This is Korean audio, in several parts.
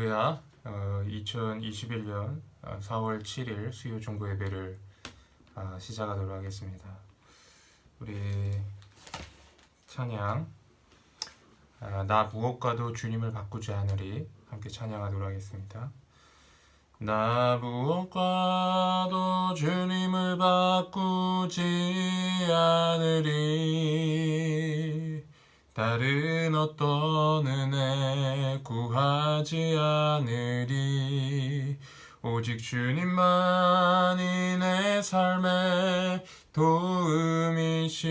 할렐루야. 2021년 4월 7일 수요 중보 예배를 시작하도록 하겠습니다. 우리 찬양 나 무엇과도 주님을 바꾸지 않으리 함께 찬양하도록 하겠습니다. 나 무엇과도 주님을 바꾸지 않으리 다른 어떤 은혜 구하지 않으리 오직 주님만이 내 삶의 도움이시니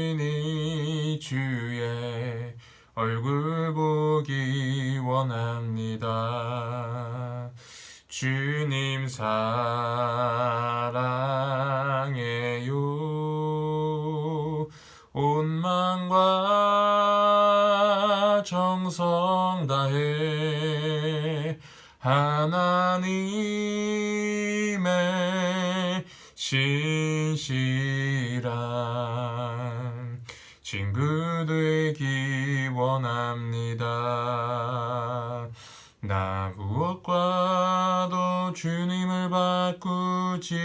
주의 얼굴 보기 원합니다. 주님 사랑해요. 온 마음과 정성 다해 하나님의 신실한 친구 되기 원합니다. 나 무엇과도 주님을 바꾸지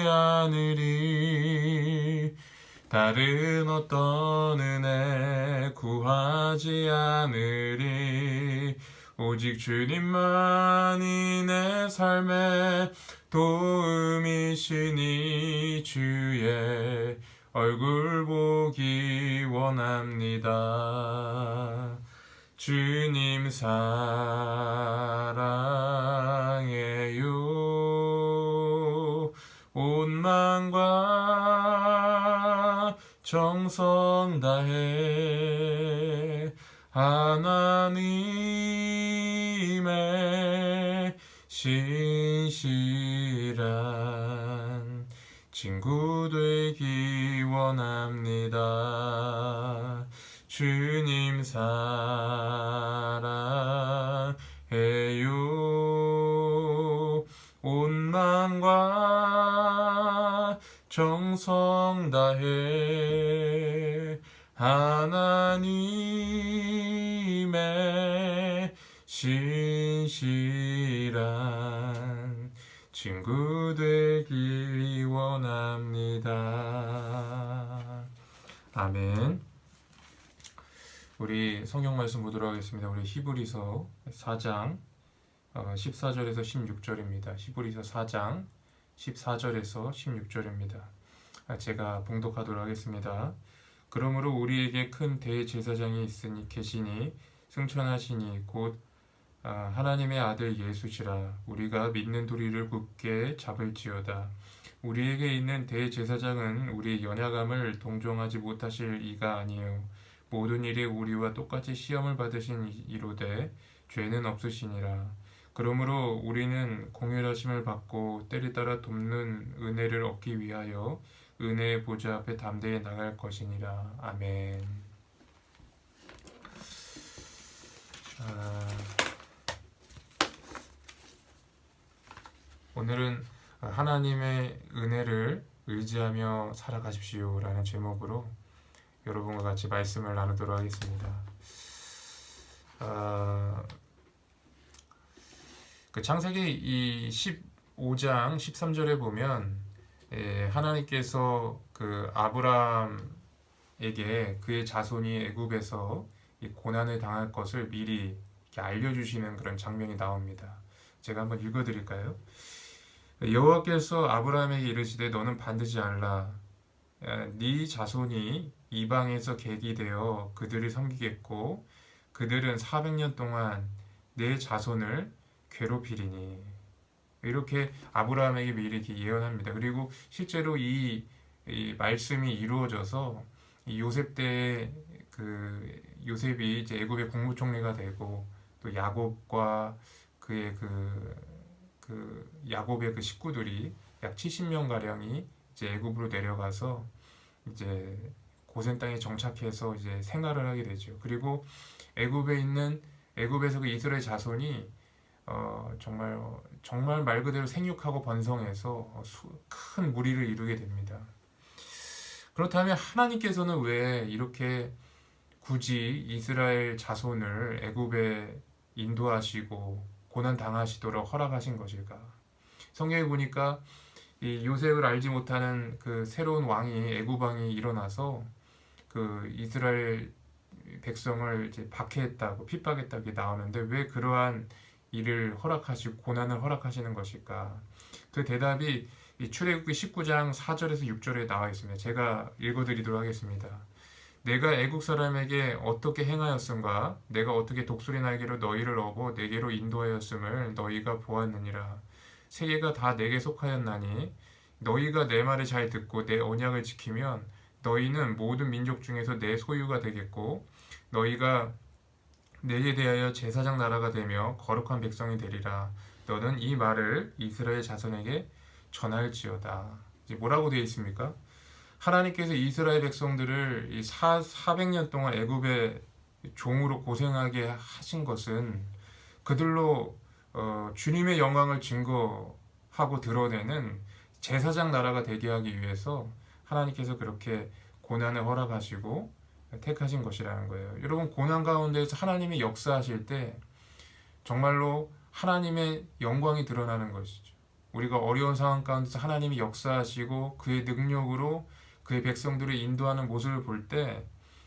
않으리 다른 어떤 은혜 구하지 않으리 오직 주님만이 내 삶의 도움이시니 주의 얼굴 보기 원합니다. 주님 사랑해요. 온 마음과 정성 다해 하나님의 신실한 친구 되기 원합니다. 주님 사랑해요. 온 마음과 정성 다해 하나님의 신실한 친구 되기 원합니다. 아멘. 우리 성경 말씀 보도록 하겠습니다. 우리 히브리서 4장 14절에서 16절입니다. 히브리서 4장 14절에서 16절입니다. 제가 봉독하도록 하겠습니다. 그러므로 우리에게 큰 대제사장이 계시니 승천하시니 곧 하나님의 아들 예수시라. 우리가 믿는 도리를 굳게 잡을지어다. 우리에게 있는 대제사장은 우리의 연약함을 동정하지 못하실 이가 아니요 모든 일에 우리와 똑같이 시험을 받으신 이로되 죄는 없으시니라. 그러므로 우리는 공혈하심을 받고 때를 따라 돕는 은혜를 얻기 위하여 은혜의 보좌 앞에 담대히 나갈 것이니라. 아멘. 오늘은 하나님의 은혜를 의지하며 살아가십시오 라는 제목으로 여러분과 같이 말씀을 나누도록 하겠습니다. 창세기 이 15장 13절에 보면 하나님께서 그 아브라함에게 그의 자손이 애굽에서 이 고난을 당할 것을 미리 이렇게 알려주시는 그런 장면이 나옵니다. 제가 한번 읽어드릴까요? 여호와께서 아브라함에게 이르시되 너는 반드시 알라. 네 자손이 이방에서 객이 되어 그들을 섬기겠고 그들은 400년 동안 내 자손을 괴롭히리니. 이렇게 아브라함에게 미리 이렇게 예언합니다. 그리고 실제로 이 말씀이 이루어져서 이 요셉 때 그 요셉이 이제 애굽의 국무총리가 되고 또 야곱과 그의 야곱의 그 식구들이 약 70명 가량이 이제 애굽으로 내려가서 이제 고센 땅에 정착해서 이제 생활을 하게 되죠. 그리고 애굽에서 그 이스라엘 자손이 정말 말 그대로 생육하고 번성해서 큰 무리를 이루게 됩니다. 그렇다면 하나님께서는 왜 이렇게 굳이 이스라엘 자손을 애굽에 인도하시고 고난 당하시도록 허락하신 것일까? 성경에 보니까 이 요셉을 알지 못하는 그 새로운 왕이 애굽 왕이 일어나서 그 이스라엘 백성을 이제 박해했다고 핍박했다고 나오는데 왜 그러한 일을 허락하시고 고난을 허락하시는 것일까? 그 대답이 이 출애굽기 19장 4절에서 6절에 나와 있습니다. 제가 읽어드리도록 하겠습니다. 내가 애국 사람에게 어떻게 행하였음과 내가 어떻게 독수리 날개로 너희를 업어 내게로 인도하였음을 너희가 보았느니라. 세계가 다 내게 속하였나니 너희가 내 말을 잘 듣고 내 언약을 지키면 너희는 모든 민족 중에서 내 소유가 되겠고 너희가 내게 대하여 제사장 나라가 되며 거룩한 백성이 되리라. 너는 이 말을 이스라엘 자손에게 전할지어다. 이제 뭐라고 되어 있습니까? 하나님께서 이스라엘 백성들을 이 400년 동안 애굽의 종으로 고생하게 하신 것은 그들로 주님의 영광을 증거하고 드러내는 제사장 나라가 되게 하기 위해서 하나님께서 그렇게 고난을 허락하시고 택하신 것이라는 거예요. 여러분, 고난 가운데에서 하나님이 역사하실 때 정말로 하나님의 영광이 드러나는 것이죠. 우리가 어려운 상황 가운데서 하나님이 역사하시고 그의 능력으로 그의 백성들을 인도하는 모습을 볼 때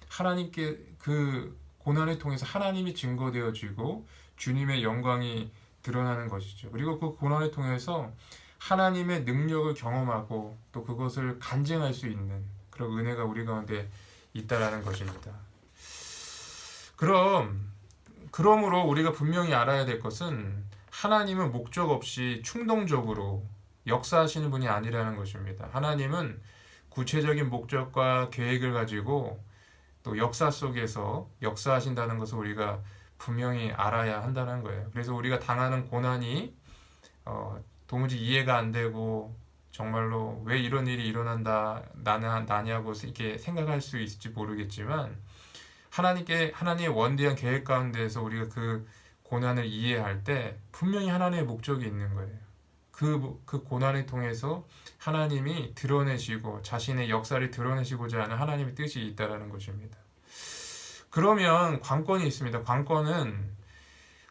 하나님께 그 고난을 통해서 하나님이 증거되어지고 주님의 영광이 드러나는 것이죠. 그리고 그 고난을 통해서 하나님의 능력을 경험하고 또 그것을 간증할 수 있는 그런 은혜가 우리 가운데 있다라는 것입니다. 그러므로 우리가 분명히 알아야 될 것은 하나님은 목적 없이 충동적으로 역사하시는 분이 아니라는 것입니다. 하나님은 구체적인 목적과 계획을 가지고 또 역사 속에서 역사하신다는 것을 우리가 분명히 알아야 한다는 거예요. 그래서 우리가 당하는 고난이 도무지 이해가 안 되고 정말로 왜 이런 일이 나냐고 이렇게 생각할 수 있을지 모르겠지만 하나님의 원대한 계획 가운데에서 우리가 그 고난을 이해할 때 분명히 하나님의 목적이 있는 거예요. 그 고난을 통해서 하나님이 드러내시고 자신의 역사를 드러내시고자 하는 하나님의 뜻이 있다라는 것입니다. 그러면 관건이 있습니다. 관건은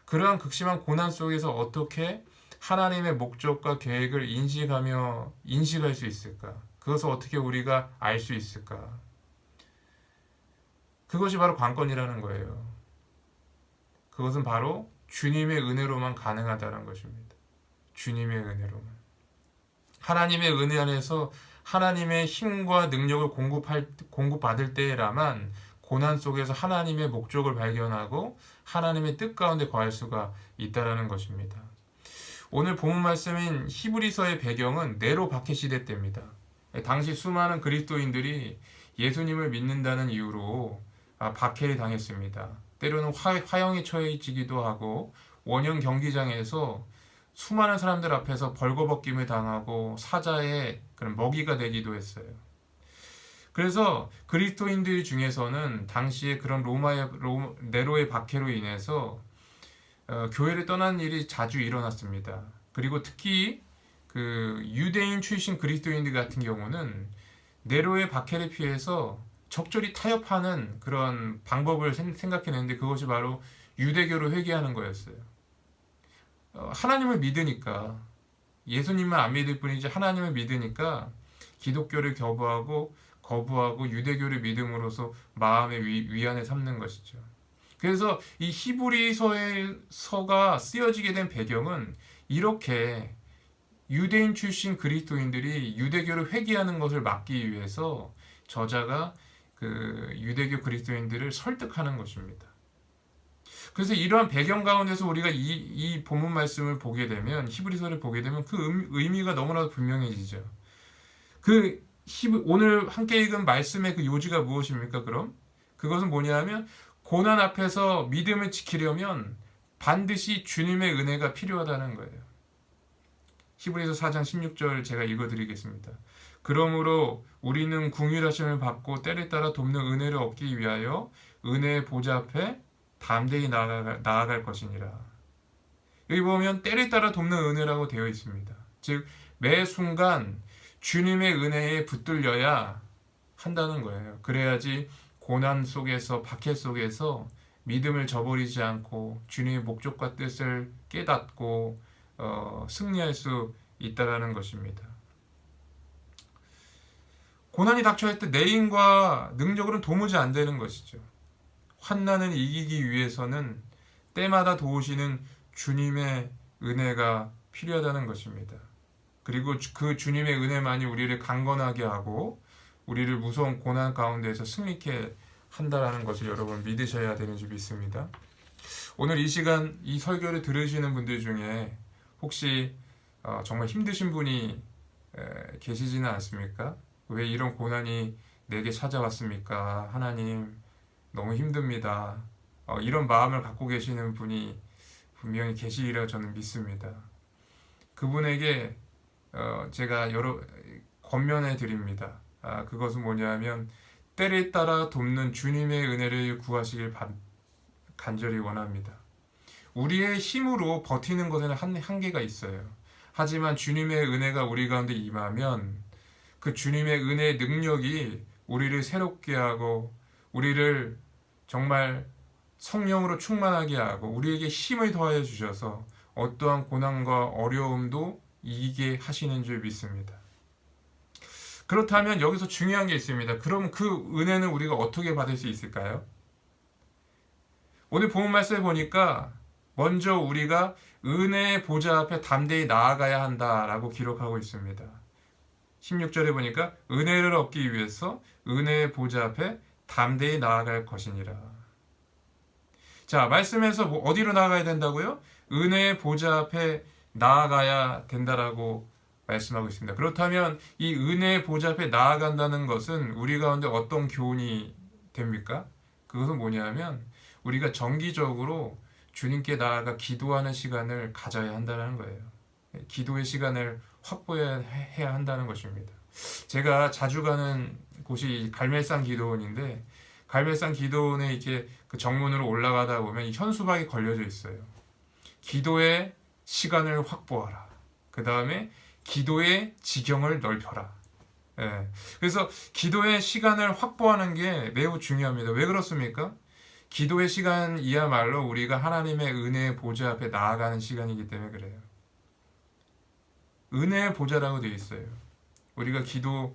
그러한 극심한 고난 속에서 어떻게 하나님의 목적과 계획을 인식할 수 있을까? 그것을 어떻게 우리가 알 수 있을까? 그것이 바로 관건이라는 거예요. 그것은 바로 주님의 은혜로만 가능하다는 것입니다. 주님의 은혜로만. 하나님의 은혜 안에서 하나님의 힘과 능력을 공급받을 때라만 고난 속에서 하나님의 목적을 발견하고 하나님의 뜻 가운데 거할 수가 있다는 것입니다. 오늘 본문 말씀인 히브리서의 배경은 네로 박해 시대 때입니다. 당시 수많은 그리스도인들이 예수님을 믿는다는 이유로 박해를 당했습니다. 때로는 화형에 처해지기도 하고 원형 경기장에서 수많은 사람들 앞에서 벌거벗김을 당하고 사자의 그런 먹이가 되기도 했어요. 그래서 그리스도인들 중에서는 당시에 그런 네로의 박해로 인해서 교회를 떠난 일이 자주 일어났습니다. 그리고 특히 그 유대인 출신 그리스도인들 같은 경우는 네로의 박해를 피해서 적절히 타협하는 그런 방법을 생각해냈는데 그것이 바로 유대교로 회귀하는 거였어요. 하나님을 믿으니까 예수님만 안 믿을 뿐이지 하나님을 믿으니까 기독교를 거부하고 유대교를 믿음으로써 마음의 위안을 삼는 것이죠. 그래서 이 히브리서가 쓰여지게 된 배경은 이렇게 유대인 출신 그리스도인들이 유대교를 회귀하는 것을 막기 위해서 저자가 그 유대교 그리스도인들을 설득하는 것입니다. 그래서 이러한 배경 가운데서 우리가 이 본문 말씀을 보게 되면 히브리서를 보게 되면 그 의미가 너무나도 분명해지죠. 오늘 함께 읽은 말씀의 그 요지가 무엇입니까? 그럼 그것은 뭐냐면 고난 앞에서 믿음을 지키려면 반드시 주님의 은혜가 필요하다는 거예요. 히브리서 4장 16절 제가 읽어드리겠습니다. 그러므로 우리는 긍휼하심을 받고 때를 따라 돕는 은혜를 얻기 위하여 은혜의 보좌 앞에 담대히 나아갈 것이니라. 여기 보면 때를 따라 돕는 은혜라고 되어 있습니다. 즉 매 순간 주님의 은혜에 붙들려야 한다는 거예요. 그래야지 고난 속에서 박해 속에서 믿음을 저버리지 않고 주님의 목적과 뜻을 깨닫고 승리할 수 있다라는 것입니다. 고난이 닥쳐올 때 내 힘과 능력으로는 도무지 안 되는 것이죠. 환난을 이기기 위해서는 때마다 도우시는 주님의 은혜가 필요하다는 것입니다. 그리고 그 주님의 은혜만이 우리를 강건하게 하고 우리를 무서운 고난 가운데에서 승리케 한다라는 것을 여러분 믿으셔야 되는 줄 믿습니다. 오늘 이 시간 이 설교를 들으시는 분들 중에 혹시 정말 힘드신 분이 계시지는 않습니까? 왜 이런 고난이 내게 찾아왔습니까? 하나님 너무 힘듭니다. 이런 마음을 갖고 계시는 분이 분명히 계시리라 저는 믿습니다. 그분에게 제가 여러 권면해 드립니다. 그것은 뭐냐면 때를 따라 돕는 주님의 은혜를 구하시길 간절히 원합니다. 우리의 힘으로 버티는 것에는 한계가 있어요. 하지만 주님의 은혜가 우리 가운데 임하면 그 주님의 은혜의 능력이 우리를 새롭게 하고 우리를 정말 성령으로 충만하게 하고 우리에게 힘을 더하여 주셔서 어떠한 고난과 어려움도 이기게 하시는 줄 믿습니다. 그렇다면 여기서 중요한 게 있습니다. 그럼 그 은혜는 우리가 어떻게 받을 수 있을까요? 오늘 본문 말씀을 보니까 먼저 우리가 은혜의 보좌 앞에 담대히 나아가야 한다라고 기록하고 있습니다. 16절에 보니까 은혜를 얻기 위해서 은혜의 보좌 앞에 담대히 나아갈 것이니라. 자, 말씀에서 어디로 나아가야 된다고요? 은혜의 보좌 앞에 나아가야 된다라고 말씀하고 있습니다. 그렇다면 이 은혜의 보좌 앞에 나아간다는 것은 우리 가운데 어떤 교훈이 됩니까? 그것은 뭐냐면 우리가 정기적으로 주님께 나아가 기도하는 시간을 가져야 한다는 거예요. 기도의 시간을 확보해야 한다는 것입니다. 제가 자주 가는 곳이 갈멜산 기도원인데 갈멜산 기도원에 이렇게 그 정문으로 올라가다 보면 현수막이 걸려져 있어요. 기도의 시간을 확보하라. 그 다음에 기도의 지경을 넓혀라. 예. 그래서 기도의 시간을 확보하는 게 매우 중요합니다. 왜 그렇습니까? 기도의 시간이야말로 우리가 하나님의 은혜의 보좌 앞에 나아가는 시간이기 때문에 그래요. 은혜의 보좌라고 되어 있어요. 우리가 기도를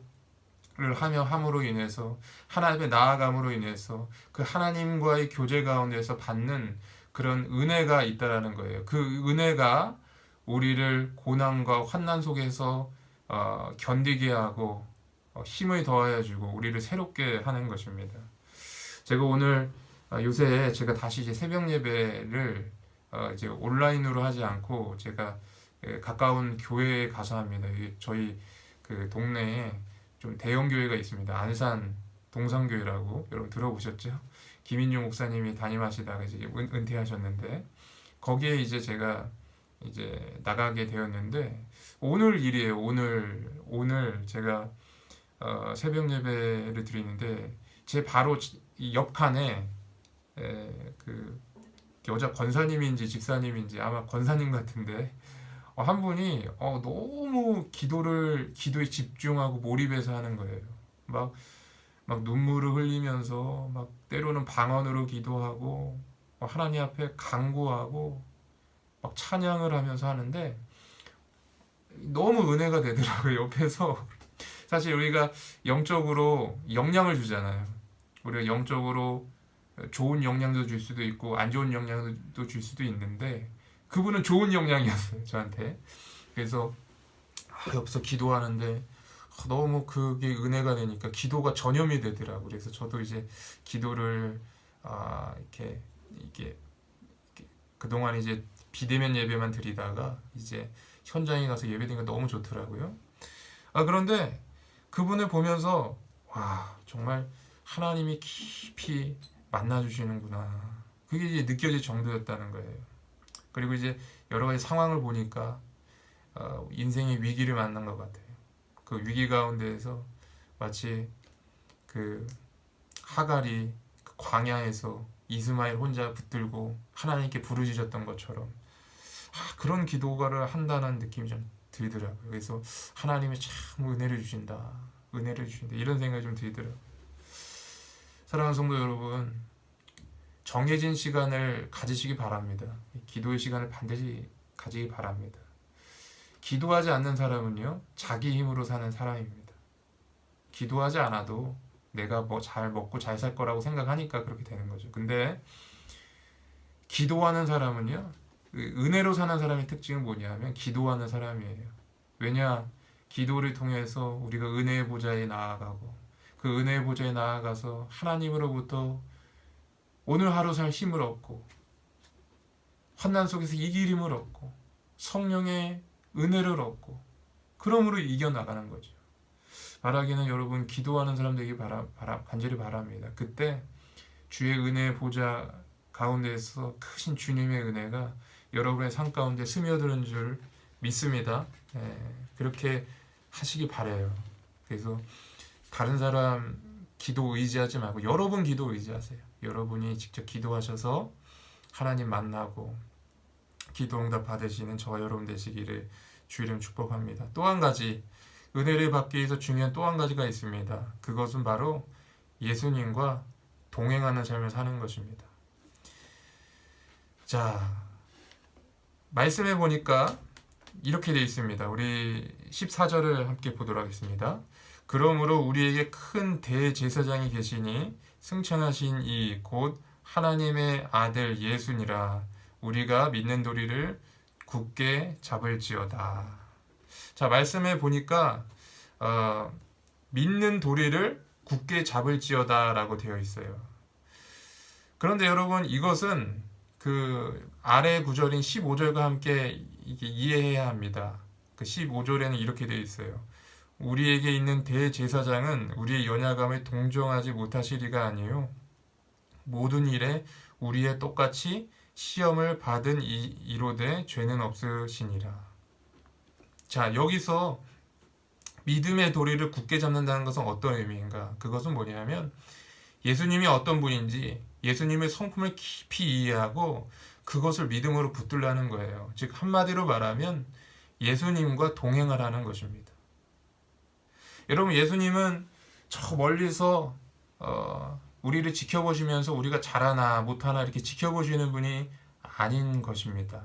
함으로 인해서 하나님에 나아감으로 인해서 그 하나님과의 교제 가운데서 받는 그런 은혜가 있다라는 거예요. 그 은혜가 우리를 고난과 환난 속에서 견디게 하고 힘을 더하여 주고 우리를 새롭게 하는 것입니다. 제가 오늘 요새 제가 다시 이제 새벽 예배를 이제 온라인으로 하지 않고 제가 가까운 교회에 가서 합니다. 저희 그 동네에 좀 대형 교회가 있습니다. 안산 동산교회라고 여러분 들어보셨죠? 김인중 목사님이 담임하시다가 이제 은퇴하셨는데 거기에 이제 제가 이제 나가게 되었는데 오늘 일이에요. 오늘 제가 새벽 예배를 드리는데 제 바로 이 옆칸에 그 여자 권사님인지 집사님인지 아마 권사님 같은데 한 분이 너무 기도에 집중하고 몰입해서 하는 거예요. 막 눈물을 흘리면서 막 때로는 방언으로 기도하고 하나님 앞에 간구하고 막 찬양을 하면서 하는데 너무 은혜가 되더라고요. 옆에서 사실 우리가 영적으로 영향을 주잖아요. 우리가 영적으로 좋은 영향도 줄 수도 있고 안 좋은 영향도 줄 수도 있는데 그분은 좋은 영향이었어요, 저한테. 그래서 옆에서 기도하는데 너무 그게 은혜가 되니까 기도가 전염이 되더라고요. 그래서 저도 이제 기도를 이게 그동안 이제 비대면 예배만 드리다가 이제 현장에 가서 예배드리니까 너무 좋더라고요. 그런데 그분을 보면서 와, 정말 하나님이 깊이 만나주시는구나. 그게 이제 느껴질 정도였다는 거예요. 그리고 이제 여러 가지 상황을 보니까 인생의 위기를 만난 것 같아요. 그 위기 가운데에서 마치 그 하갈이 그 광야에서 이스마엘 혼자 붙들고 하나님께 부르짖었던 것처럼 그런 기도를 한다는 느낌이 좀 들더라고요. 그래서 하나님이 참 은혜를 주신다 이런 생각이 좀 들더라고요. 사랑하는 성도 여러분, 정해진 시간을 가지시기 바랍니다. 기도의 시간을 반드시 가지기 바랍니다. 기도하지 않는 사람은요, 자기 힘으로 사는 사람입니다. 기도하지 않아도 내가 뭐 잘 먹고 잘 살 거라고 생각하니까 그렇게 되는 거죠. 근데 기도하는 사람은요, 은혜로 사는 사람의 특징은 뭐냐면 기도하는 사람이에요. 왜냐? 기도를 통해서 우리가 은혜의 보좌에 나아가고, 그 은혜의 보좌에 나아가서 하나님으로부터 오늘 하루 살 힘을 얻고, 환난 속에서 이길 힘을 얻고, 성령의 은혜를 얻고, 그러므로 이겨나가는 거죠. 바라기는 여러분, 기도하는 사람 되기 간절히 바랍니다. 그때 주의 은혜의 보좌 가운데에서 크신 주님의 은혜가 여러분의 삶 가운데 스며드는 줄 믿습니다. 그렇게 하시기 바라요. 그래서 다른 사람 기도 의지하지 말고 여러분 기도 의지하세요. 여러분이 직접 기도하셔서 하나님 만나고 기도 응답 받으시는 저와 여러분 되시기를 주 이름 축복합니다. 또 한 가지, 은혜를 받기 위해서 중요한 또 한 가지가 있습니다. 그것은 바로 예수님과 동행하는 삶을 사는 것입니다. 자, 말씀해 보니까 이렇게 되어 있습니다. 우리 14절을 함께 보도록 하겠습니다. 그러므로 우리에게 큰 대제사장이 계시니 승천하신 이 곧 하나님의 아들 예수니라. 우리가 믿는 도리를 굳게 잡을지어다. 자, 말씀해 보니까 믿는 도리를 굳게 잡을지어다 라고 되어 있어요. 그런데 여러분, 이것은 그 아래 구절인 15절과 함께 이해해야 합니다. 그 15절에는 이렇게 되어 있어요. 우리에게 있는 대제사장은 우리의 연약함을 동정하지 못하시리가 아니요 모든 일에 우리의 똑같이 시험을 받은 이로되 죄는 없으시니라. 자, 여기서 믿음의 도리를 굳게 잡는다는 것은 어떤 의미인가? 그것은 뭐냐면 예수님이 어떤 분인지 예수님의 성품을 깊이 이해하고 그것을 믿음으로 붙들라는 거예요. 즉 한마디로 말하면 예수님과 동행하라는 것입니다. 여러분, 예수님은 저 멀리서 우리를 지켜보시면서 우리가 잘하나 못하나 이렇게 지켜보시는 분이 아닌 것입니다.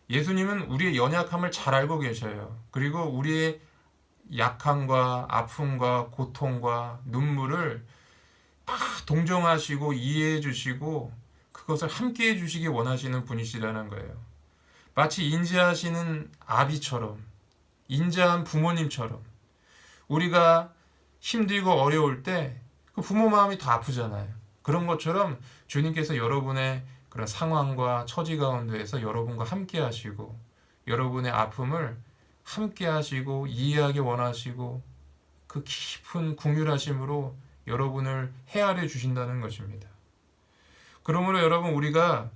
예수님은 우리의 연약함을 잘 알고 계셔요. 그리고 우리의 약함과 아픔과 고통과 눈물을 다 동정하시고 이해해 주시고 그것을 함께 해 주시기 원하시는 분이시라는 거예요. 마치 인자하시는 아비처럼, 인자한 부모님처럼 우리가 힘들고 어려울 때 그 부모 마음이 더 아프잖아요. 그런 것처럼 주님께서 여러분의 그런 상황과 처지 가운데에서 여러분과 함께 하시고 여러분의 아픔을 함께 하시고 이해하기 원하시고 그 깊은 긍휼하심으로 여러분을 헤아려 주신다는 것입니다. 그러므로 여러분, 우리가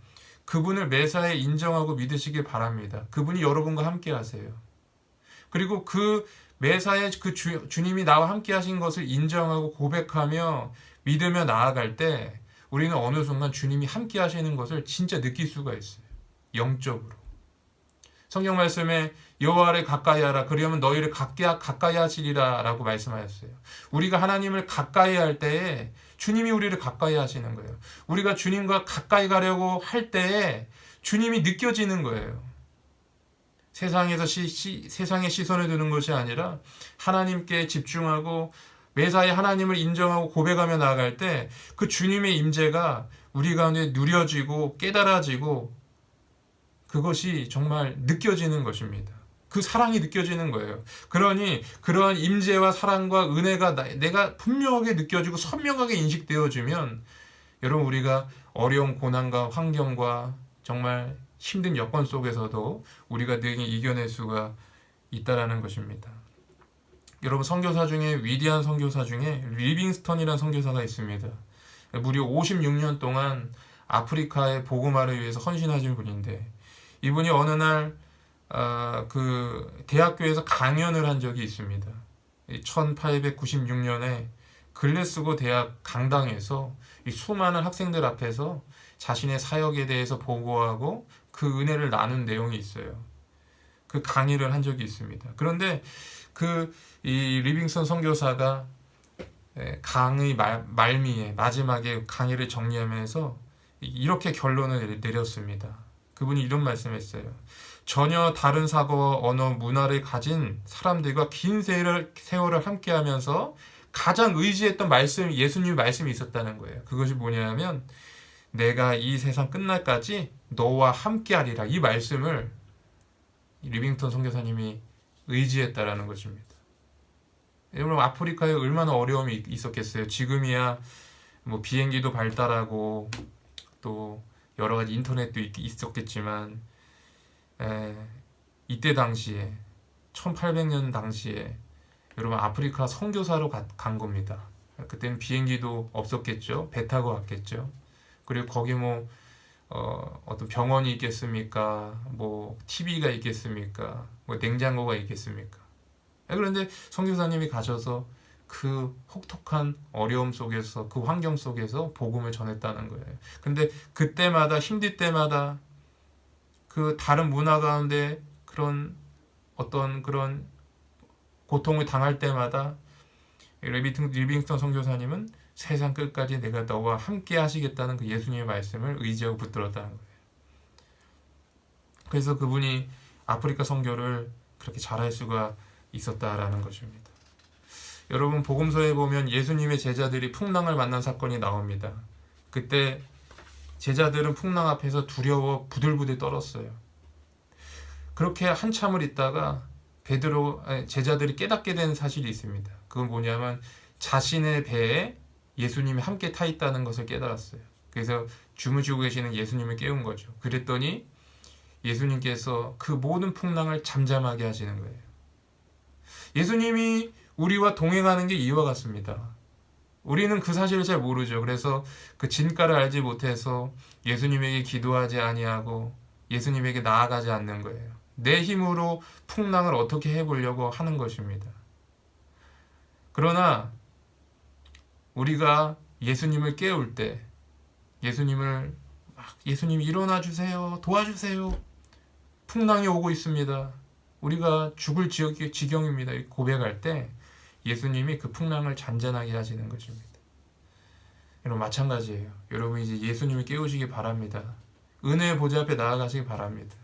그분을 매사에 인정하고 믿으시길 바랍니다. 그분이 여러분과 함께 하세요. 그리고 그 매사에 그 주님이 나와 함께 하신 것을 인정하고 고백하며 믿으며 나아갈 때 우리는 어느 순간 주님이 함께 하시는 것을 진짜 느낄 수가 있어요. 영적으로. 성경 말씀에 여호와를 가까이 하라 그러면 너희를 가까이 하시리라 라고 말씀하셨어요. 우리가 하나님을 가까이 할 때에 주님이 우리를 가까이 하시는 거예요. 우리가 주님과 가까이 가려고 할 때에 주님이 느껴지는 거예요. 세상에서 세상의 시선을 두는 것이 아니라 하나님께 집중하고 매사에 하나님을 인정하고 고백하며 나아갈 때 그 주님의 임재가 우리 가운데 누려지고 깨달아지고 그것이 정말 느껴지는 것입니다. 그 사랑이 느껴지는 거예요. 그러니 그러한 임재와 사랑과 은혜가 내가 분명하게 느껴지고 선명하게 인식되어지면 여러분, 우리가 어려운 고난과 환경과 정말 힘든 여건 속에서도 우리가 능히 이겨낼 수가 있다라는 것입니다. 여러분, 선교사 중에 위대한 선교사 중에 리빙스턴이라는 선교사가 있습니다. 무려 56년 동안 아프리카의 복음화를 위해서 헌신하신 분인데 이분이 어느 날 그 대학교에서 강연을 한 적이 있습니다. 1896년에 글래스고 대학 강당에서 이 수많은 학생들 앞에서 자신의 사역에 대해서 보고하고 그 은혜를 나눈 내용이 있어요. 그 강의를 한 적이 있습니다. 그런데 이 리빙스턴 선교사가 강의 말미에 마지막에 강의를 정리하면서 이렇게 결론을 내렸습니다. 그분이 이런 말씀했어요. 전혀 다른 사고와 언어, 문화를 가진 사람들과 긴 세월을 함께하면서 가장 의지했던 말씀, 예수님의 말씀이 있었다는 거예요. 그것이 뭐냐면 내가 이 세상 끝날까지 너와 함께하리라. 이 말씀을 리빙턴 선교사님이 의지했다라는 것입니다. 여러분, 아프리카에 얼마나 어려움이 있었겠어요. 지금이야 뭐 비행기도 발달하고 또 여러 가지 인터넷도 있었겠지만 이때 당시에 1800년 당시에 여러분 아프리카 선교사로 간 겁니다. 그때는 비행기도 없었겠죠. 배 타고 갔겠죠. 그리고 거기 뭐 어떤 병원이 있겠습니까? 뭐 TV가 있겠습니까? 뭐 냉장고가 있겠습니까? 그런데 선교사님이 가셔서 그 혹독한 어려움 속에서 그 환경 속에서 복음을 전했다는 거예요. 근데 그때마다 힘들 때마다 그 다른 문화 가운데 그런 어떤 그런 고통을 당할 때마다 리빙스턴 선교사님은 세상 끝까지 내가 너와 함께 하시겠다는 그 예수님의 말씀을 의지하고 붙들었다는 거예요. 그래서 그분이 아프리카 선교를 그렇게 잘할 수가 있었다라는 것입니다. 여러분, 복음서에 보면 예수님의 제자들이 풍랑을 만난 사건이 나옵니다. 그때 제자들은 풍랑 앞에서 두려워 부들부들 떨었어요. 그렇게 한참을 있다가 제자들이 깨닫게 된 사실이 있습니다. 그건 뭐냐면 자신의 배에 예수님이 함께 타 있다는 것을 깨달았어요. 그래서 주무시고 계시는 예수님을 깨운 거죠. 그랬더니 예수님께서 그 모든 풍랑을 잠잠하게 하시는 거예요. 예수님이 우리와 동행하는 게 이와 같습니다. 우리는 그 사실을 잘 모르죠. 그래서 그 진가를 알지 못해서 예수님에게 기도하지 아니하고 예수님에게 나아가지 않는 거예요. 내 힘으로 풍랑을 어떻게 해보려고 하는 것입니다. 그러나 우리가 예수님을 깨울 때 예수님 일어나 주세요. 도와주세요. 풍랑이 오고 있습니다. 우리가 죽을 지경입니다. 고백할 때 예수님이 그 풍랑을 잔잔하게 하시는 것입니다. 여러분, 마찬가지예요. 여러분, 이제 예수님을 깨우시기 바랍니다. 은혜의 보좌 앞에 나아가시기 바랍니다.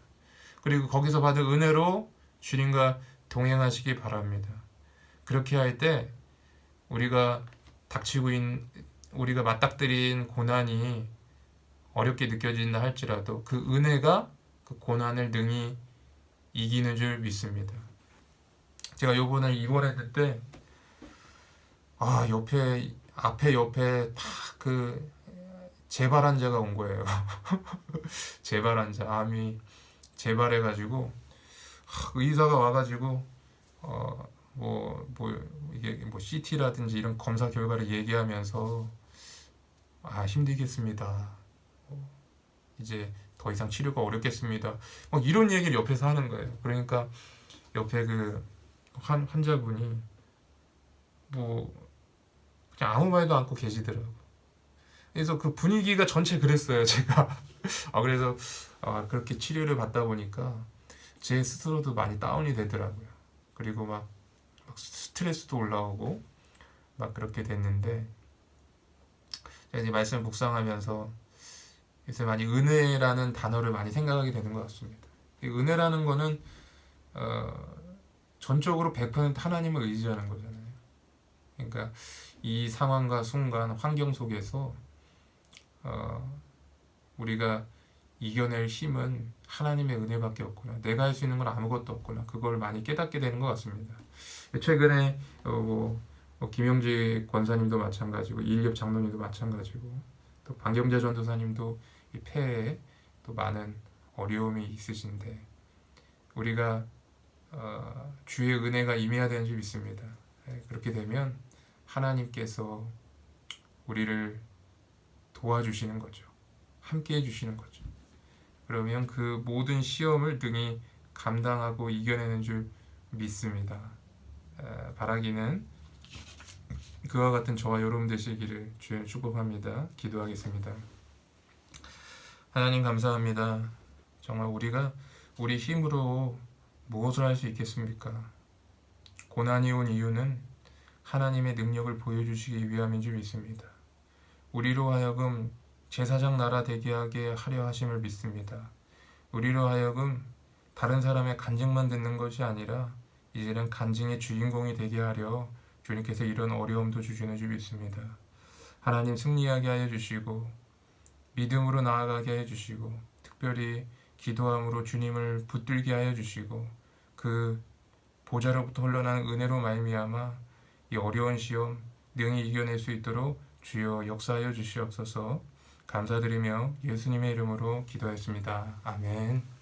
그리고 거기서 받은 은혜로 주님과 동행하시기 바랍니다. 그렇게 할 때 우리가 맞닥뜨린 고난이 어렵게 느껴진다 할지라도 그 은혜가 그 고난을 능히 이기는 줄 믿습니다. 제가 요번에 입원했을 때 앞에 옆에 그 재발 환자가 온 거예요. 재발 환자, 암이 재발해가지고 의사가 와가지고 이게 뭐 CT라든지 이런 검사 결과를 얘기하면서 힘들겠습니다. 이제 더 이상 치료가 어렵겠습니다. 막 이런 얘기를 옆에서 하는 거예요. 그러니까 옆에 그 환자분이 뭐 그냥 아무 말도 않고 계시더라고. 그래서 그 분위기가 전체 그랬어요, 제가. 그래서 그렇게 치료를 받다 보니까 제 스스로도 많이 다운이 되더라고요. 그리고 막 스트레스도 올라오고 막 그렇게 됐는데, 제가 이제 말씀을 묵상하면서 요새 많이 은혜라는 단어를 많이 생각하게 되는 것 같습니다. 이 은혜라는 거는 전적으로 100% 하나님을 의지하는 거잖아요. 그러니까 이 상황과 순간, 환경 속에서 우리가 이겨낼 힘은 하나님의 은혜밖에 없구나. 내가 할 수 있는 건 아무것도 없구나. 그걸 많이 깨닫게 되는 것 같습니다. 최근에 김영재 권사님도 마찬가지고 이일엽 장로님도 마찬가지고 또 방경자 전도사님도 이 폐에 또 많은 어려움이 있으신데 우리가 주의 은혜가 임해야 되는 줄 믿습니다. 그렇게 되면 하나님께서 우리를 도와주시는 거죠. 함께 해주시는 거죠. 그러면 그 모든 시험을 능히 감당하고 이겨내는 줄 믿습니다. 바라기는 그와 같은 저와 여러분 되시기를 주여 축복합니다. 기도하겠습니다. 하나님 감사합니다. 정말 우리가 우리 힘으로 무엇을 할 수 있겠습니까? 고난이 온 이유는 하나님의 능력을 보여주시기 위함인 줄 믿습니다. 우리로 하여금 제사장 나라 되게 하게 하려 하심을 믿습니다. 우리로 하여금 다른 사람의 간증만 듣는 것이 아니라 이제는 간증의 주인공이 되게 하려 주님께서 이런 어려움도 주시는 줄 믿습니다. 하나님 승리하게 하여 주시고 믿음으로 나아가게 해 주시고 특별히 기도함으로 주님을 붙들게 하여 주시고 그 보좌로부터 흘러나는 은혜로 말미암아 이 어려운 시험 능히 이겨낼 수 있도록 주여 역사하여 주시옵소서. 감사드리며 예수님의 이름으로 기도했습니다. 아멘.